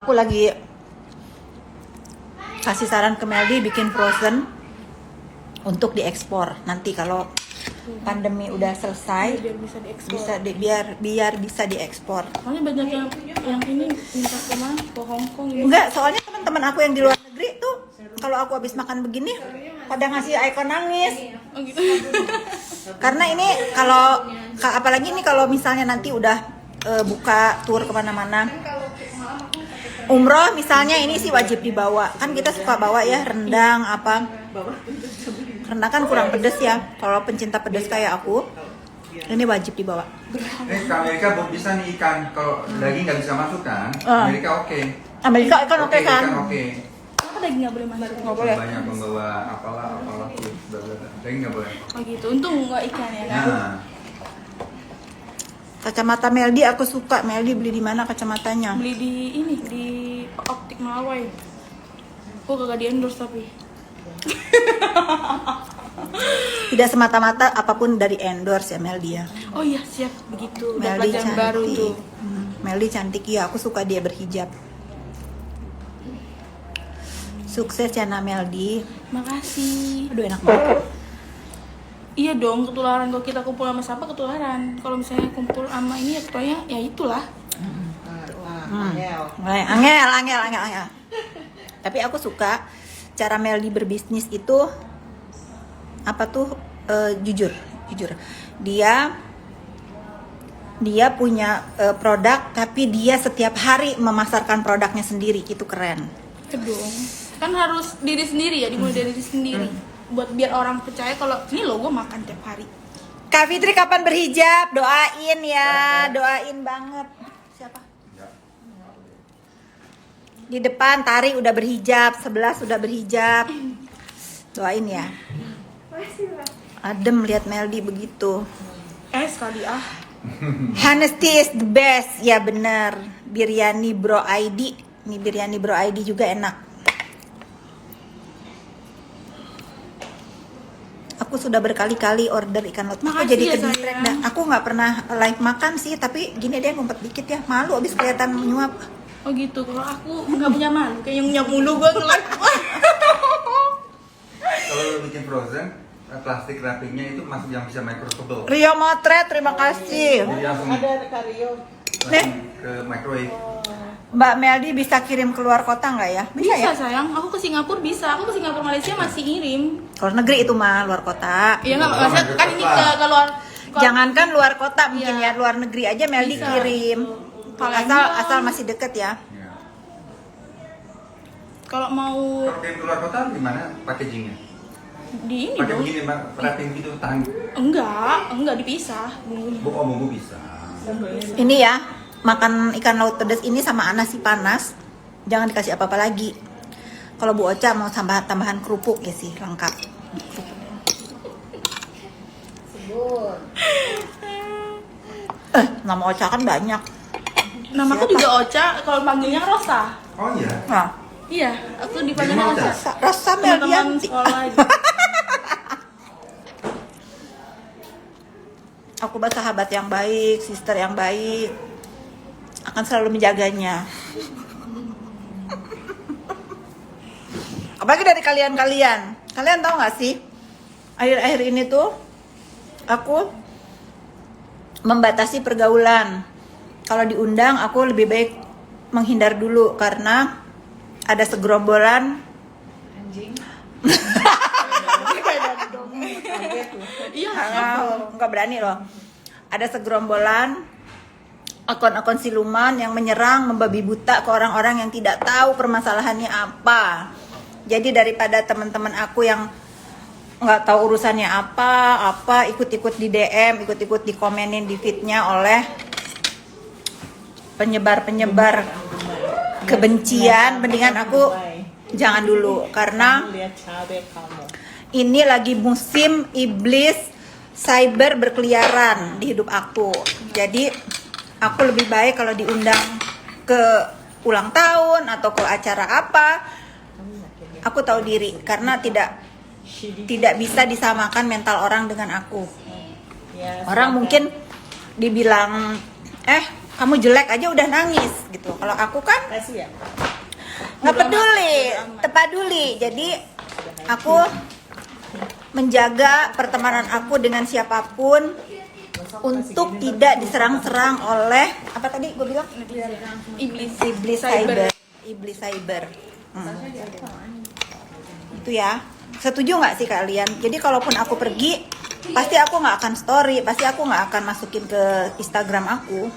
Aku lagi kasih saran ke Meldi bikin frozen untuk diekspor. Nanti kalau pandemi udah selesai, biar bisa diekspor. biar bisa diekspor. Soalnya banyak yang ini minta kemana ke Hong Kong gitu. Enggak, soalnya teman-teman aku yang di luar negeri tuh kalau aku habis makan begini pada ngasih icon nangis. Oh gitu. Karena ini kalau apalagi nih kalau misalnya nanti udah buka tour kemana-mana. Umroh misalnya ini sih wajib dibawa. Kan kita suka bawa ya rendang apa. Karena kan kurang pedes ya. Kalau pencinta pedes kayak aku, ini wajib dibawa. Ke Amerika bisa nih ikan. Kalau daging nggak bisa masuk kan? Amerika oke. Amerika kan oke kan? Ikan oke. Kenapa daging nggak boleh masuk? Nggak boleh. Banyak membawa apalah daging nggak boleh. Oh gitu. Untung nggak ikan ya kan? Nah, Kacamata Meldi aku suka. Meldi beli di mana kacamatanya? Beli di ini di Optik Melawai. Aku kagak di endorse tapi. Tidak semata-mata apapun dari endorse ya Meldi ya. Oh iya siap begitu. Udah Meldi pelajaran cantik. baru tuh. Meldi cantik ya. Aku suka dia berhijab. Sukses ya Meldi. Makasih. Aduh enak banget. Iya dong, ketularan. Kalau kita kumpul sama siapa ketularan. Kalau misalnya kumpul sama ini ya ketuanya ya itulah. Angel. Tapi aku suka cara Meldi berbisnis itu apa tuh jujur. Dia punya produk tapi dia setiap hari memasarkan produknya sendiri. Itu keren. Kedong. Kan harus diri sendiri ya, dimulai dari diri sendiri. Buat biar orang percaya kalau ini loh gue makan tiap hari. Kak Fitri kapan berhijab? Doain ya, doain banget. Siapa? Di depan Tari udah berhijab, 11 udah berhijab. Doain ya. Adem lihat Meldi begitu. Sekali ah. Honesty is the best. Ya bener. Biryani Bro ID. Ini biryani Bro ID juga enak. Aku sudah berkali-kali order ikan laut. Aku Makasih jadi ya, ke-distract sayang. dah. Aku nggak pernah live makan sih, tapi gini deh ngumpet dikit ya. Malu abis kelihatan menyuap. Oh gitu. Kalau aku nggak punya malu, kayak nyap mulu gue nge-live. kalau lu bikin frozen, plastik wrappingnya itu masih yang bisa microwavable. Rio Motret, terima kasih. Jadi langsung Nih, ke microwave. Mbak Meldi bisa kirim keluar kota nggak ya? Bisa ya? Sayang, aku ke Singapura bisa. Aku ke Singapura Malaysia masih ngirim. Kalau negeri itu mah luar kota. Iya nggak, maksudnya kan ini ke luar. Jangankan luar kota, mungkin Iya. ya luar negeri aja Meldi Bisa. kirim. Palembang. Asal masih deket ya. Ya. Kalau mau Kalau kirim keluar kota gimana packagingnya? di ini Pakai dong. begini wrapping gitu tahan. Enggak dipisah bumbunya. Bumbu bisa. Ini ya, makan ikan laut pedas ini sama nasi panas. Jangan dikasih apa-apa lagi. Kalau Bu Ocha mau tambahan kerupuk ya sih, lengkap. Nama Ocha kan banyak. Namaku Siapa? juga Ocha, kalau panggilnya Rosa. Oh iya. Nah, Iya, aku dipanggilnya Gimana, Rosa. rasa Teman-teman Meldianti. sekolah aja. Aku bersahabat yang baik, sister yang baik. Akan selalu menjaganya. Apalagi dari kalian-kalian. Kalian tahu nggak sih? Akhir-akhir ini tuh aku membatasi pergaulan. Kalau diundang aku lebih baik menghindar dulu karena ada segerombolan anjing. Iya, Nggak berani loh. Ada segerombolan akun-akun siluman yang menyerang, membabi buta ke orang-orang yang tidak tahu permasalahannya apa. Jadi daripada teman-teman aku yang nggak tahu urusannya apa ikut-ikut di DM, ikut-ikut dikomenin di feednya oleh penyebar-penyebar kebencian, mendingan aku jangan dulu karena ini lagi musim iblis cyber berkeliaran di hidup aku. Jadi aku lebih baik kalau diundang ke ulang tahun atau ke acara apa, aku tahu diri karena tidak bisa disamakan mental orang dengan aku. Orang mungkin dibilang kamu jelek aja udah nangis gitu. Kalau aku kan Kasih ya. nggak peduli, tepaduli. Jadi aku menjaga pertemanan aku dengan siapapun untuk tidak diserang-serang oleh apa tadi gue bilang iblis cyber. Itu ya, setuju nggak sih kalian? Jadi kalaupun aku pergi pasti aku nggak akan story, pasti aku nggak akan masukin ke Instagram aku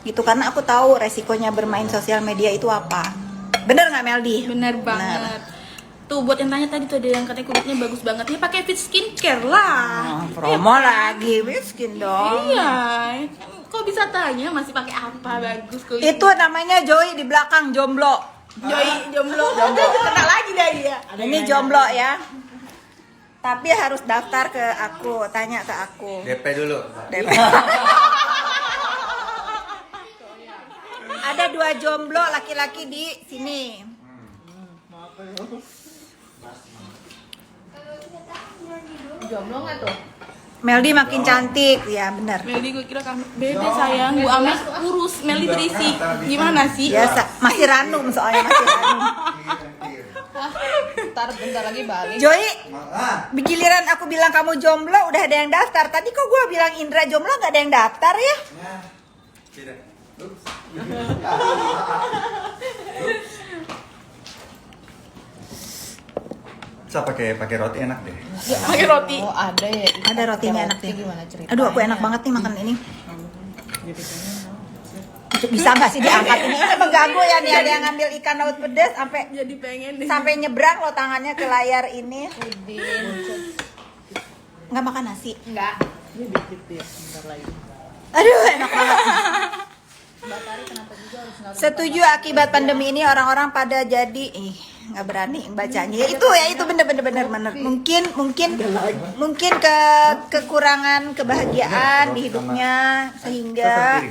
gitu, karena aku tahu resikonya bermain sosial media itu apa. Bener nggak Meldi? Bener banget. Tuh buat yang tanya tadi tuh ada yang katanya kulitnya bagus banget. Ya pakai Fit Skincare lah. Promo lagi, miskin dong. Iya. Kok bisa tanya masih pakai apa bagus kulit? Itu namanya Joy di belakang jomblo. jomblo. Kenal lagi dah dia. Ini jomblo ya. Tapi harus daftar ke aku, tanya ke aku. DP dulu. DP. Ada 2 jomblo laki-laki di sini. Jomblo nggak tuh? Meldi makin cantik, ya benar. Meli gue kira kamu beda sayang. Bu Ames kurus, Meli berisi. Gimana sih? Biasa, masih ranum soalnya masih ranum. Bentar lagi balik. Joy, giliran aku bilang kamu jomblo udah ada yang daftar. Tadi kok gue bilang Indra jomblo nggak ada yang daftar ya? Tidak. Saya pakai roti enak deh. Pakai roti. Oh ada ya. Ada rotinya enak deh. Gimana cerita? Aduh, aku enak banget nih makan ini. Bisa nggak sih diangkat ini? Ini mengganggu ya nih, ada yang ngambil ikan laut pedas Jadi pengen deh. sampai nyebrang lo tangannya ke layar ini. Nggak makan nasi. Enggak. Ini dikit ya, bentar lagi. Aduh, enak banget. Batari kenapa juga harus ngaruh? Setuju, akibat pandemi ini orang-orang pada jadi nggak berani bacanya. Itu ya, itu bener-bener mungkin kekurangan kebahagiaan di hidupnya sehingga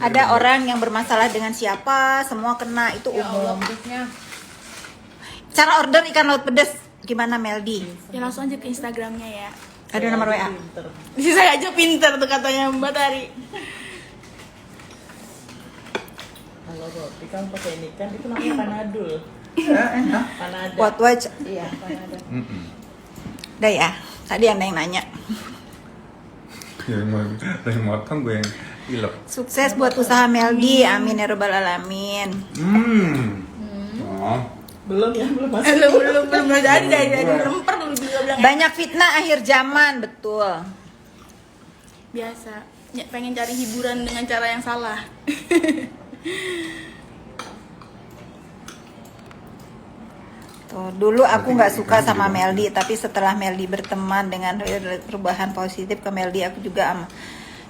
ada orang yang bermasalah dengan siapa, semua kena, itu umum. Cara order ikan laut pedas gimana Meldi? Ya langsung aja ke Instagramnya ya. Ada nomor WA. Pinter. Saya aja pinter tuh katanya Mbak Tari. Kalau roti kan pakai ini kan itu namanya panadul. Panada. What watch? Iya, Panada. Udah ya. Tadi ada yang nanya. Dari motong gue yang ilok. Sukses buat usaha Meldi. Amin ya rabbal alamin. Oh. Belum ya, belum masuk. belum jadi dari lemper lu juga bilang Banyak fitnah akhir zaman, betul. biasa. Ya, pengen cari hiburan dengan cara yang salah. Tuh, dulu aku nggak suka sama Meldi, tapi setelah Meldi berteman dengan perubahan positif ke Meldi, aku juga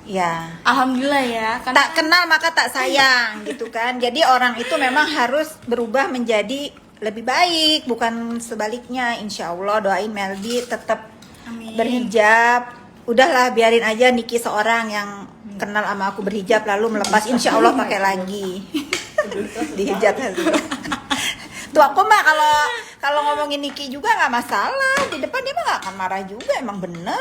ya Alhamdulillah ya. Kan tak kenal maka tak sayang gitu kan. Jadi orang itu memang harus berubah menjadi lebih baik, bukan sebaliknya. Insya Allah doain Meldi tetap Amin. berhijab. Udahlah biarin aja Niki seorang yang kenal sama aku berhijab lalu melepas, insya Allah pakai lagi. Dihijab lagi. Tuh aku mah kalau ngomongin Niki juga nggak masalah, di depan dia mah nggak akan marah juga, emang bener.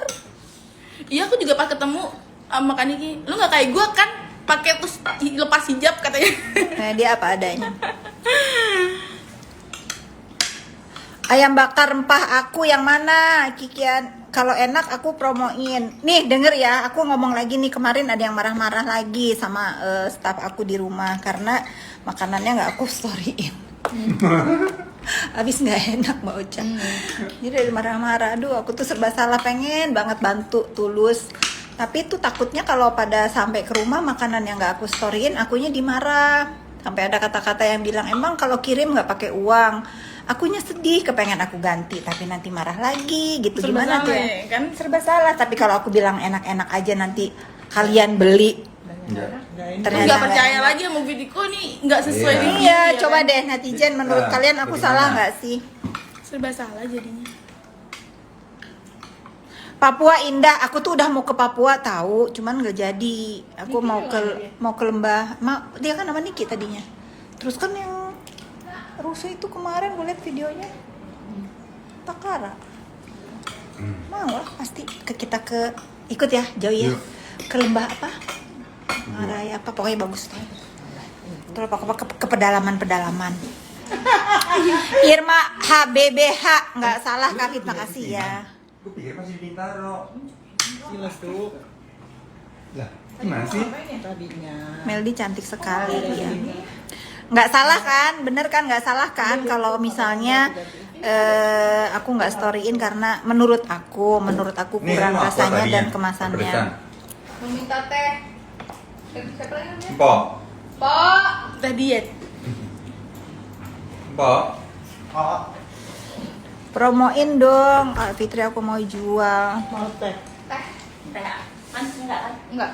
Iya aku juga pas ketemu sama Kak Niki, lu nggak kayak gue kan pakai terus lepas hijab katanya. Nah, dia apa adanya. Ayam bakar rempah aku yang mana Kikian? Kalau enak aku promoin. Nih denger ya, aku ngomong lagi nih, kemarin ada yang marah-marah lagi sama staff aku di rumah karena makanannya nggak aku storyin. Habis nggak enak Mbak Ocha. Jadi dari marah-marah, aduh aku tuh serba salah, pengen banget bantu tulus. Tapi tuh takutnya kalau pada sampai ke rumah makanan yang nggak aku storyin, akunya dimarah. Sampai ada kata-kata yang bilang, emang kalau kirim nggak pakai uang. Akunya sedih, kepengen aku ganti, tapi nanti marah lagi gitu. Serba Gimana salah tuh? ya, kan? Serba salah. Tapi kalau aku bilang enak-enak aja, nanti kalian beli. Ternyata Nggak percaya enak. lagi sama videoku nih nggak sesuai Iya. dengan Iya, ya coba kan? deh netizen, menurut Nah, kalian aku bagaimana? salah nggak sih? Serba salah jadinya. Papua indah, aku tuh udah mau ke Papua tahu, cuman nggak jadi. Aku mau ke lembah, dia kan nama Niki tadinya. Terus kan yang rusuh itu kemarin gue liat videonya, Takara. Mau lah pasti kita ikut ya, jauh ya. Yuk. Ke lembah apa? Raya apa pokoknya bagus. Terus apa ke pedalaman. Irma HBBH nggak salah Kak, terima kasih ya. Gue pikir masih di Bintaro. Silas tuh. Lah, gimana sih? Tadinya. Meldi cantik sekali ya. Nggak salah kan, bener kan, nggak salah kan kalau misalnya aku nggak storyin karena menurut aku Nih, kurang aku rasanya tadinya. dan kemasannya. Kepedesan. Meminta teh. Siapa lagi namanya? Empok. Pak. Udah diet. Empok. Promoin dong, Kak Fitri aku mau jual Mau teh. Teh. Enggak.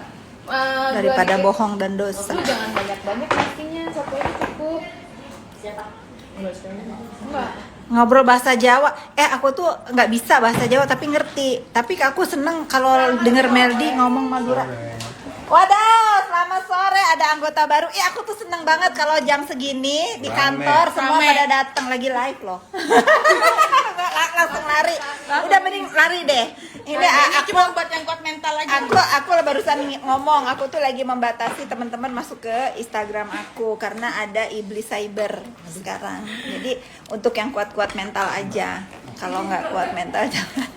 daripada dua dikit. bohong dan dosa. Lu jangan banyak-banyak pastinya, satu aja cukup. Enggak sekali. Enggak. Ngobrol bahasa Jawa, aku tuh nggak bisa bahasa Jawa tapi ngerti. Tapi aku seneng kalau denger Meldi ngomong Madura. Waduh, selamat sore, ada anggota baru. Aku tuh seneng banget kalau jam segini di Rame. kantor semua Rame. pada datang lagi live loh. Langsung lari. Udah mending lari deh. Ini Ini aku cuma buat yang kuat mental aja. aku barusan ngomong, aku tuh lagi membatasi teman-teman masuk ke Instagram aku karena ada iblis cyber sekarang. Jadi untuk yang kuat-kuat mental aja. Kalau nggak kuat mental jangan.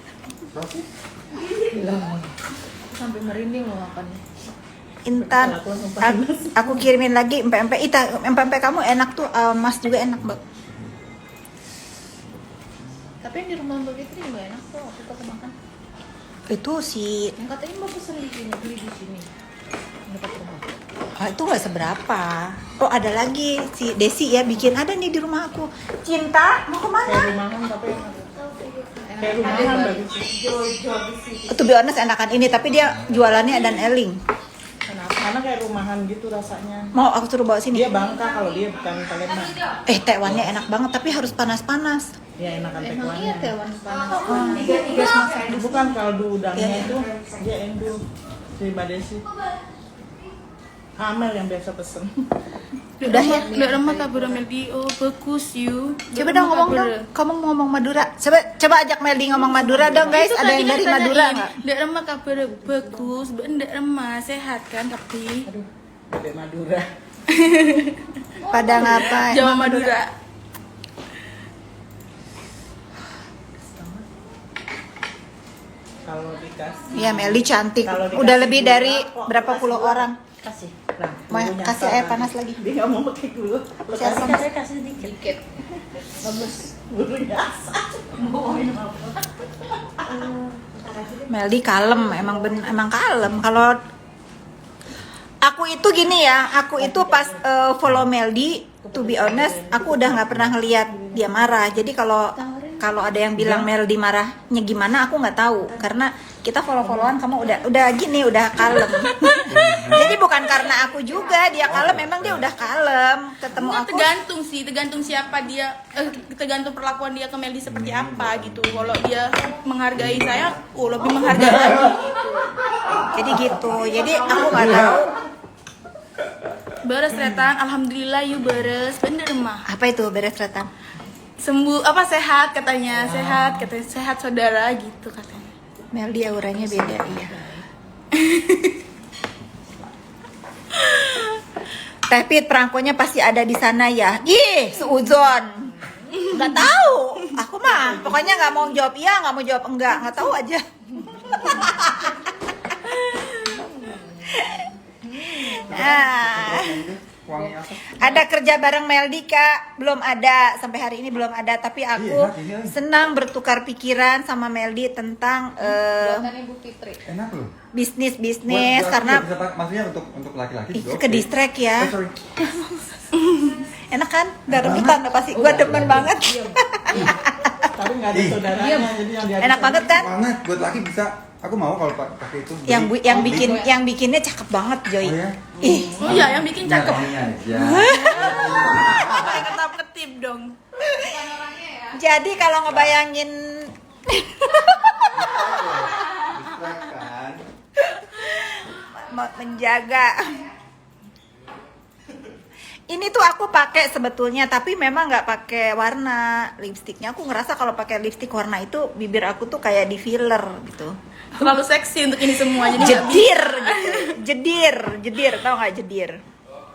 Sampai merinding loh makannya. Intan, aku kirimin lagi empek-empek. Empek-empek kamu enak tuh, Mas juga enak, Mbak. Tapi yang di rumah Mbak Fitri juga enak kok, aku suka makan. Itu si Yang katanya Mbak pesen di sini, beli di sini. Dekat rumah. itu nggak seberapa. Oh, ada lagi si Desi ya bikin, ada nih di rumah aku. Cinta, mau Kayak kemana? rumahan tapi enak. Kayak rumahan bagus. To be honest enakan ini, tapi dia jualannya dan Eling. Kenapa? Karena kayak rumahan gitu rasanya. Mau aku suruh bawa sini? Dia Bangka kalau dia bukan Palembang. Tekwannya enak banget, tapi harus panas-panas. Ya enakan Emang iya tekwannya. tewan panas. Bukan kaldu udangnya Iya. itu dia endul si Mbak Desi. Amel yang biasa pesen. Udah ya? Udah remah kabur Meldi. Oh, bagus you. Coba dong ngomong dong. Kamu ngomong Madura. Coba ajak Meldi ngomong Madura dong guys. Ada yang dari Madura nggak? Nggak remah kabar bagus. Nggak remah sehat kan tapi. Aduh, Dek Madura. Pada ngapain? Jawa Madura. Kalau dikasih. Iya Meldi cantik. Kalau dikasih Udah lebih gula, dari kok berapa kasih puluh gula? orang. Kasih. Nah, Mau gulunya kasih asal air lagi. panas lagi. Dia nggak mau pakai gula. Lo Kasih air kasih panas. saya kasih sedikit. Dikit. Bagus. Gulunya asal. Mau minum apa? Meldi kalem, emang kalem. Kalau aku itu gini ya, aku itu pas follow Meldi, to be honest, aku udah nggak pernah ngeliat dia marah. Jadi kalau ada yang bilang Meldi marahnya gimana, aku nggak tahu. Karena kita follow-followan, kamu udah gini, udah kalem. Jadi bukan karena aku juga dia kalem, memang dia udah kalem. Ketemu Nggak, aku. tergantung sih, tergantung siapa dia, tergantung perlakuan dia ke Meldi seperti apa gitu. Kalau dia menghargai saya, lebih menghargai lagi gitu. Jadi gitu. Jadi aku nggak tahu Beres retan, alhamdulillah you beres, bener mah. apa itu beres retan. Sembuh apa sehat katanya, sehat saudara gitu katanya. Meldi auranya beda, iya. Tapi perangkonya pasti ada di sana ya. Ih, seuzon. Nggak tahu. Aku mah pokoknya nggak mau jawab iya, nggak mau jawab enggak, nggak tahu aja. Ah. Wangi apa? Ada kerja bareng Meldi Kak? Belum ada, sampai hari ini belum ada. Tapi aku Iya, iya. senang bertukar pikiran sama Meldi tentang Buatan Ibu Fitri. Enak loh. bisnis Buat karena bisa maksudnya untuk laki-laki juga ke oke. distract ya. Sorry. Enak kan? Udah rebutan udah pasti. Gua demen banget. Tapi nggak ada Ih. saudaranya, jadi yang diajak Enak banget kan? Banget buat laki bisa. Aku mau kalau pakai itu. Yang bikinnya cakep banget, Joy. Oh ya? Ih, Oh iya, yang bikin Nah, cakep. ini aja. Pakai ketip dong. jadi kalau ngebayangin Distract kan? mau menjaga. Ini tuh aku pakai sebetulnya, tapi memang nggak pakai warna lipstiknya. Aku ngerasa kalau pakai lipstik warna itu bibir aku tuh kayak di filler gitu. Terlalu seksi untuk ini semua jadi nggak bisa. Jedir, tau nggak jedir?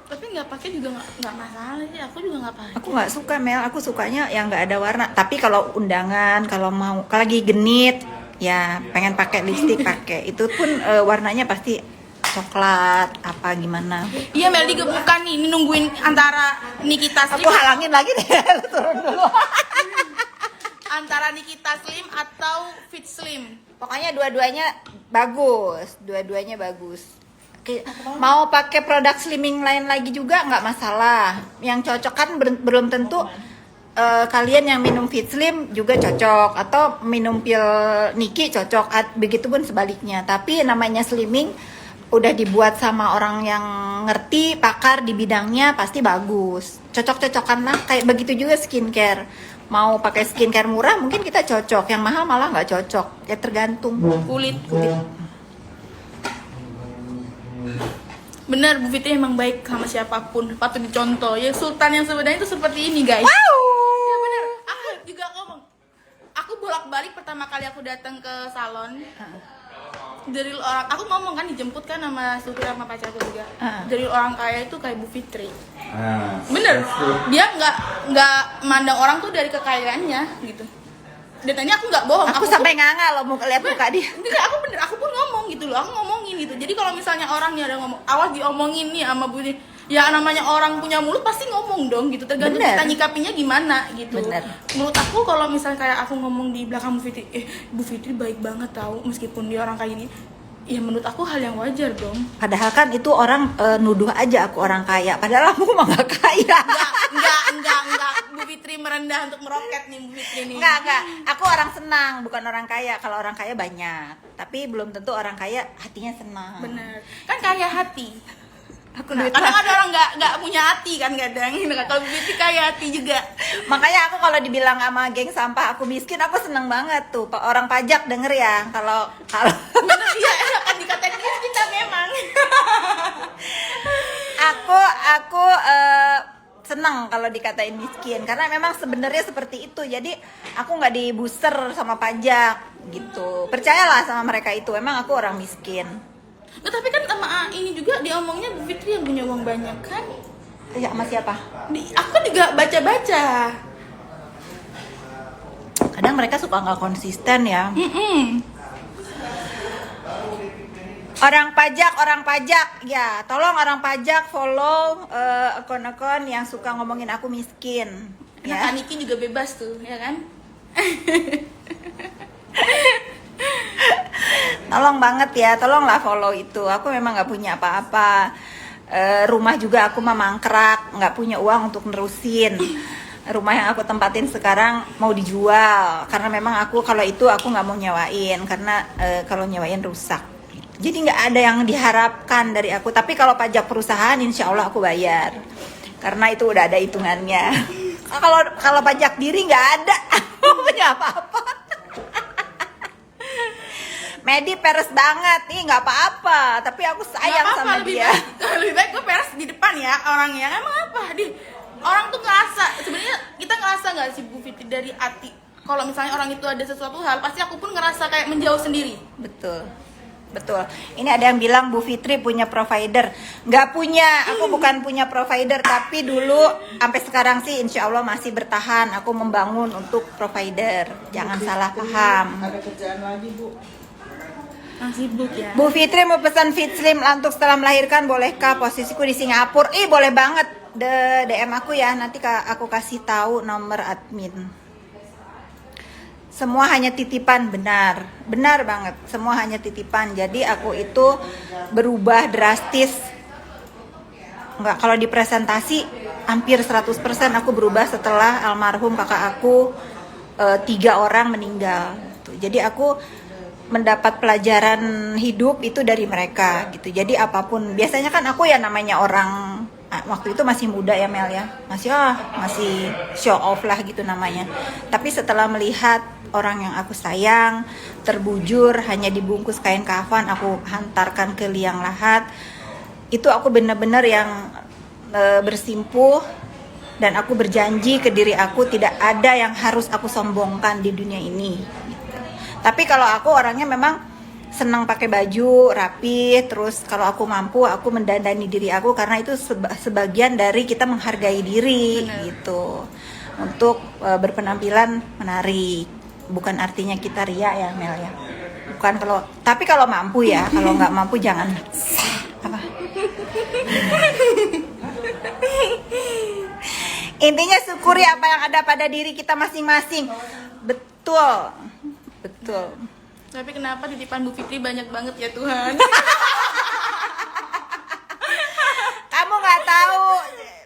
Tapi nggak pakai juga nggak masalah sih, aku juga nggak pakai. Aku nggak suka Mel, aku sukanya yang nggak ada warna. Tapi kalau undangan, kalau lagi genit, ya pengen pakai lipstik pakai. Itu pun warnanya pasti coklat apa gimana. Iya Meldi bukan nih, ini nungguin antara Nikita Slim. Aku halangin lagi deh, lu turun dulu. Antara Nikita Slim atau Fit Slim. Pokoknya dua-duanya bagus. Mau pakai produk slimming lain lagi juga nggak masalah. Yang cocok kan belum tentu kalian yang minum Fit Slim juga cocok, atau minum pil Niki cocok, begitupun sebaliknya. Tapi namanya slimming udah dibuat sama orang yang ngerti, pakar di bidangnya, pasti bagus. Cocok-cocokan lah, kayak begitu juga skincare. Mau pakai skincare murah mungkin kita cocok, yang mahal malah nggak cocok. Ya tergantung Kulit. Bener, Bu Fitri emang baik sama siapapun, patut dicontoh. Ya Sultan yang sebenarnya itu seperti ini guys. Wow. Ya bener, aku juga ngomong. Aku bolak-balik pertama kali aku datang ke salon. Dari orang, aku ngomong kan dijemput kan sama supir sama pacarku juga. Dari orang kaya itu kayak Bu Fitri. Bener, dia nggak mandang orang tuh dari kekayaannya gitu. Dan tanya aku nggak bohong. Aku sampai nganga loh mau lihat muka dia. Enggak, aku bener, aku pun ngomong gitu loh, aku ngomongin gitu. Jadi kalau misalnya orangnya ada ngomong, awas diomongin nih sama Bu Fitri. Ya namanya orang punya mulut pasti ngomong dong gitu, tergantung Bener. kita nyikapinya gimana gitu. Bener. Menurut aku kalau misalnya kayak aku ngomong di belakang Bu Fitri, Bu Fitri baik banget tahu meskipun dia orang kayak ini, ya menurut aku hal yang wajar dong. Padahal kan itu orang nuduh aja aku orang kaya, padahal aku mah nggak kaya. Enggak, Bu Fitri merendah untuk meroket nih Bu Fitri nih. Enggak. Aku orang senang, bukan orang kaya. Kalau orang kaya banyak, tapi belum tentu orang kaya hatinya senang. Bener, kan kaya hati. Aku Nah, duit kadang ada orang nggak punya hati kan kadang. Kalau Bu Fitri kaya hati juga. Makanya aku kalau dibilang sama geng sampah aku miskin, aku seneng banget tuh. Orang pajak denger ya, kalau Bener ya, kan dikatain kita memang. aku senang kalau dikatain miskin, karena memang sebenarnya seperti itu. Jadi aku nggak dibuser sama pajak gitu. Percayalah sama mereka itu, emang aku orang miskin. Nah, tapi kan sama ini juga diomongnya Bu Fitri yang punya uang banyak kan? Ya sama siapa? Aku kan juga baca-baca. Kadang mereka suka nggak konsisten ya. Orang pajak ya, tolong orang pajak follow akun-akun yang suka ngomongin aku miskin. Nah, Ya. Niki juga bebas tuh, ya kan? Tolong banget ya, tolonglah follow itu. Aku memang nggak punya apa-apa. Rumah juga aku mah mangkrak, nggak punya uang untuk nerusin. Rumah yang aku tempatin sekarang mau dijual, karena memang aku kalau itu aku nggak mau nyewain, karena kalau nyewain rusak. Jadi nggak ada yang diharapkan dari aku. Tapi kalau pajak perusahaan, insya Allah aku bayar, karena itu udah ada hitungannya. Kalau pajak diri nggak ada, aku punya apa-apa. Medi peres banget nih, nggak apa-apa, tapi aku sayang Nggak apa-apa, sama dia. lebih baik gue peres di depan ya orangnya. Emang apa? Orang tuh ngerasa, sebenarnya kita ngerasa nggak sih Bu Fitri dari hati? Kalau misalnya orang itu ada sesuatu hal, pasti aku pun ngerasa kayak menjauh sendiri. Betul. Ini ada yang bilang Bu Fitri punya provider. Nggak punya, aku bukan punya provider, tapi dulu sampai sekarang sih insya Allah masih bertahan. Aku membangun untuk provider. Jangan salah paham. Ada kerjaan lagi Bu. Sibuk ya. Bu Fitri mau pesan Fit Slim untuk setelah melahirkan, bolehkah? Posisiku di Singapura. Boleh banget. DM aku ya, nanti aku kasih tahu nomor admin. Semua hanya titipan, benar banget. Semua hanya titipan. Jadi aku itu berubah drastis. Enggak, kalau di presentasi hampir 100% aku berubah setelah almarhum kakak aku 3 orang meninggal. Jadi aku mendapat pelajaran hidup itu dari mereka gitu. Jadi apapun, biasanya kan aku ya namanya orang waktu itu masih muda ya Mel ya, masih show off lah gitu namanya. Tapi setelah melihat orang yang aku sayang terbujur hanya dibungkus kain kafan, aku hantarkan ke liang lahat, itu aku benar-benar yang bersimpuh dan aku berjanji ke diri aku tidak ada yang harus aku sombongkan di dunia ini. Tapi kalau aku orangnya memang senang pakai baju rapi, terus kalau aku mampu aku mendandani diri aku karena itu sebagian dari kita menghargai diri. Bener. Gitu. Untuk berpenampilan menarik. Bukan artinya kita ria ya Mel ya. Bukan tapi kalau mampu ya, kalau nggak mampu jangan apa. Intinya syukuri apa yang ada pada diri kita masing-masing. Betul. Betul. Tapi kenapa di depan Bu Fitri banyak banget ya Tuhan? Kamu nggak tahu,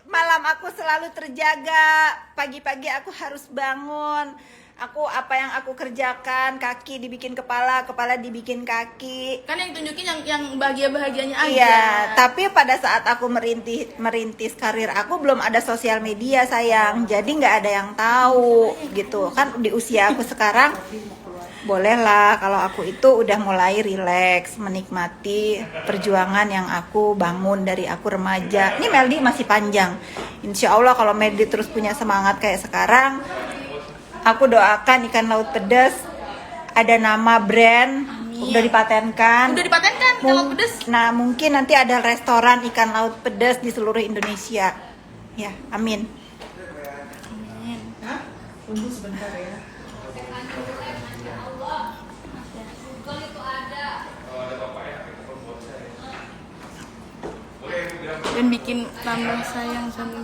malam aku selalu terjaga. Pagi-pagi aku harus bangun. Apa yang aku kerjakan, kaki dibikin kepala, kepala dibikin kaki. Kan yang tunjukin yang bahagia-bahagianya aja. Iya, tapi pada saat aku merintis karir aku belum ada sosial media sayang. Jadi nggak ada yang tahu gitu. Kan di usia aku sekarang bolehlah kalau aku itu udah mulai rileks, menikmati perjuangan yang aku bangun dari aku remaja. Ini Meldi masih panjang. Insya Allah kalau Meldi terus punya semangat kayak sekarang, aku doakan Ikan Laut Pedas ada nama brand. Amin. Udah dipatenkan. Udah dipatenkan kalau pedes. Nah mungkin nanti ada restoran ikan laut pedas di seluruh Indonesia. Ya, amin. Tunggu sebentar ya. Dan bikin tambah sayang sama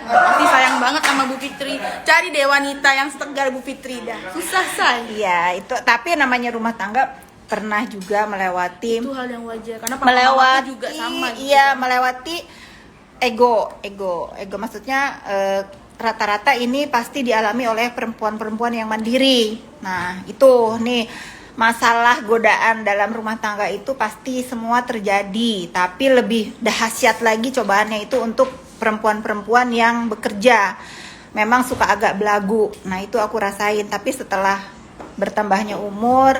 pasti sayang banget sama Bu Fitri. Cari deh wanita yang setegar Bu Fitri dah. Susah say. Iya itu. Tapi namanya rumah tangga pernah juga melewati. Itu hal yang wajar karena papa Melewati mamaku juga sama. Gitu. Iya melewati ego. Maksudnya rata-rata ini pasti dialami oleh perempuan-perempuan yang mandiri. Nah itu nih. Masalah godaan dalam rumah tangga itu pasti semua terjadi, tapi lebih dahsyat lagi cobaannya itu untuk perempuan-perempuan yang bekerja. Memang suka agak belagu. Nah, itu aku rasain, tapi setelah bertambahnya umur,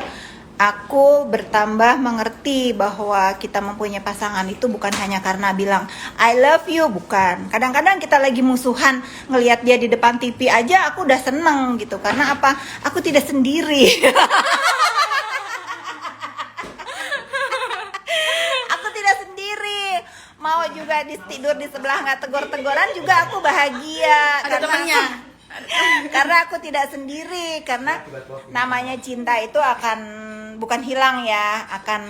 aku bertambah mengerti bahwa kita mempunyai pasangan itu bukan hanya karena bilang I love you, bukan. Kadang-kadang kita lagi musuhan, ngelihat dia di depan TV aja aku udah seneng gitu. Karena apa? Aku tidak sendiri. Mau juga tidur di sebelah nggak tegur-teguran juga aku bahagia. Ada temannya. Karena aku tidak sendiri. Karena namanya cinta itu akan bukan hilang ya, akan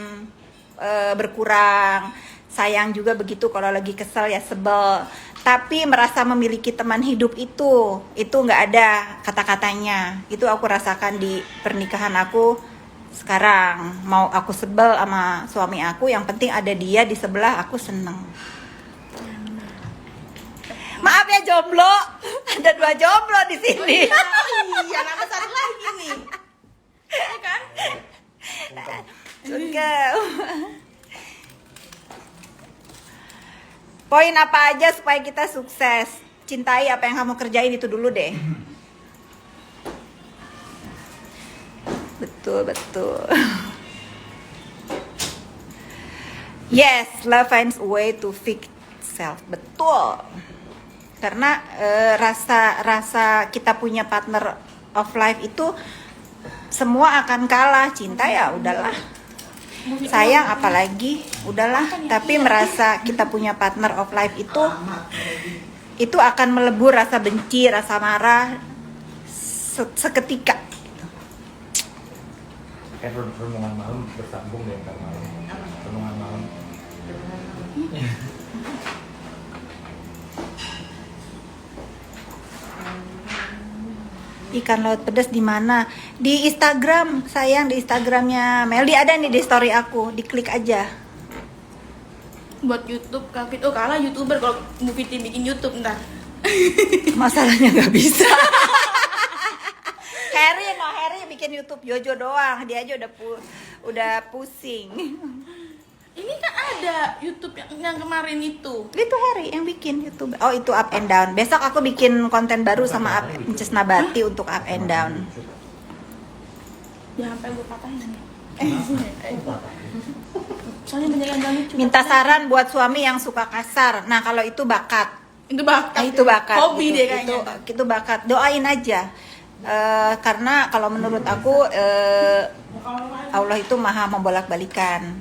berkurang. Sayang juga begitu kalau lagi kesel ya sebel. Tapi merasa memiliki teman hidup itu nggak ada kata-katanya. Itu aku rasakan di pernikahan aku. Sekarang mau aku sebel sama suami aku, yang penting ada dia di sebelah, aku seneng. Maaf ya jomblo, ada 2 jomblo di sini. Iya, nambah satu lagi nih. Ya kan? Oke. Poin apa aja supaya kita sukses? Cintai apa yang kamu kerjain itu dulu deh. Betul. Yes, love finds a way to fix itself. Betul. Karena rasa kita punya partner of life itu semua akan kalah. Cinta ya udahlah. Sayang apalagi, udahlah. Tapi merasa kita punya partner of life itu akan melebur rasa benci, rasa marah seketika. Renungan malam bersambung dengan malam. Renungan malam. Ikan laut pedas di mana? Di Instagram, sayang, di Instagramnya Meldi ada nih di story aku, diklik aja. Buat YouTube, Kak Fit. Oh kalah YouTuber kalau Bu Fitri bikin YouTube ntar. Masalahnya nggak bisa. Harry bikin YouTube Jojo doang, dia aja udah pusing. Ini kan ada YouTube yang kemarin itu. Itu Harry yang bikin YouTube. Oh itu Up and Down. Besok aku bikin konten baru sama Inces Nabati untuk Up and Down. Jangan sampai gue patahin. Soalnya banyak yang gak lucu. Minta saran buat suami yang suka kasar. Nah, kalau itu bakat. Itu bakat. Itu bakat. Hobi gitu. deh kayaknya. Itu bakat. Doain aja. Karena kalau menurut aku Allah itu maha membolak-balikan.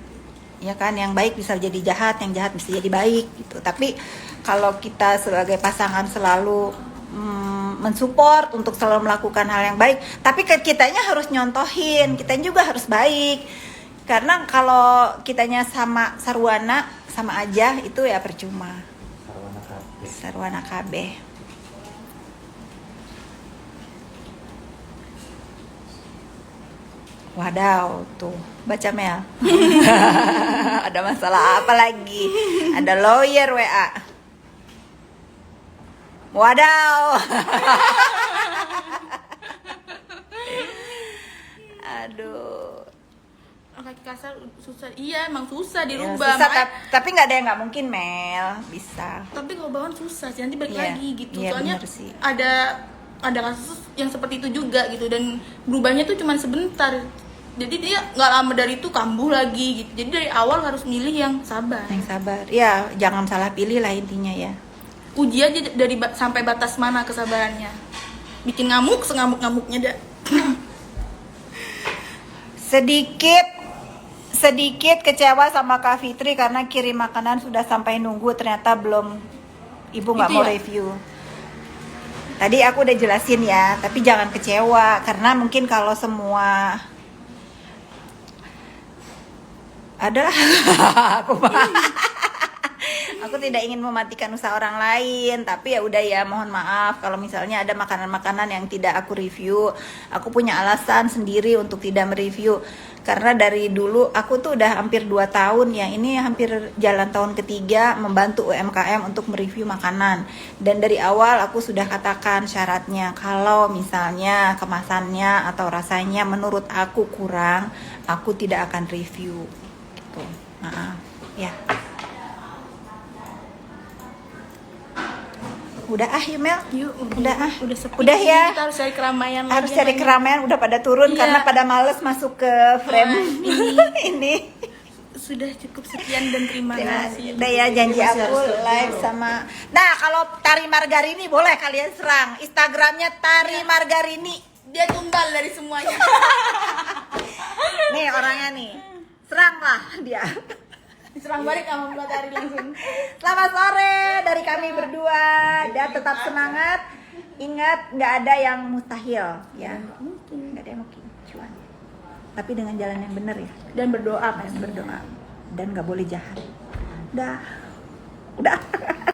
Ya kan, yang baik bisa jadi jahat, yang jahat bisa jadi baik gitu. Tapi kalau kita sebagai pasangan selalu mensupport untuk selalu melakukan hal yang baik, tapi kitanya harus nyontohin, kita juga harus baik. Karena kalau kitanya sama sarwana sama aja itu ya percuma. Sarwana kabeh. Wadaw, tuh baca Mel. Ada masalah apa lagi? Ada lawyer WA. Wadaw. Aduh. Kaki kasar susah. Iya, emang susah Ya, dirubah. susah, Makanya- tapi nggak ada yang nggak mungkin Mel, bisa. tapi kalau bawaan susah sih, nanti balik Iya, lagi gitu. iya, Soalnya bener sih. ada kasus yang seperti itu juga gitu, dan berubahnya tuh cuma sebentar. Jadi dia nggak lama dari itu kambuh lagi gitu. Jadi dari awal harus milih yang sabar. Yang sabar. Ya, jangan salah pilih lah intinya ya. Uji aja dari sampai batas mana kesabarannya. Bikin ngamuk, sengamuk-ngamuknya dah. Sedikit kecewa sama Kak Fitri karena kirim makanan sudah sampai nunggu, ternyata belum, ibu nggak Itu mau ya? review. Tadi aku udah jelasin ya, tapi jangan kecewa karena mungkin kalau semua ada aku tidak ingin mematikan usaha orang lain, tapi ya udah ya, mohon maaf kalau misalnya ada makanan-makanan yang tidak aku review. Aku punya alasan sendiri untuk tidak mereview karena dari dulu aku tuh udah hampir 2 tahun ya, ini hampir jalan tahun ketiga membantu UMKM untuk mereview makanan. Dan dari awal aku sudah katakan syaratnya, kalau misalnya kemasannya atau rasanya menurut aku kurang, aku tidak akan review gitu. Maaf ya. Udah Mel. Yuk, Udah sepi. Udah ya. Kita harus cari keramaian Harus lagi cari yang keramaian, udah pada turun Iya. karena pada males masuk ke frame ini. sudah cukup sekian dan terima kasih. Udah ya, janji Masih aku harus kerja live loh. sama. Nah, kalau Tari Margarini boleh kalian serang Instagramnya Tari Margarini. Dia tumbal dari semuanya. Nih orangnya nih, seranglah dia. Diserang balik sama Mbak Tari langsung. Selamat sore dari kami berdua. Dan tetap semangat. Ingat, nggak ada yang mustahil ya. Nggak ada yang mungkin. Cuan. Tapi dengan jalan yang benar ya. Dan berdoa Dan berdoa. Dan nggak boleh jahat. Udah.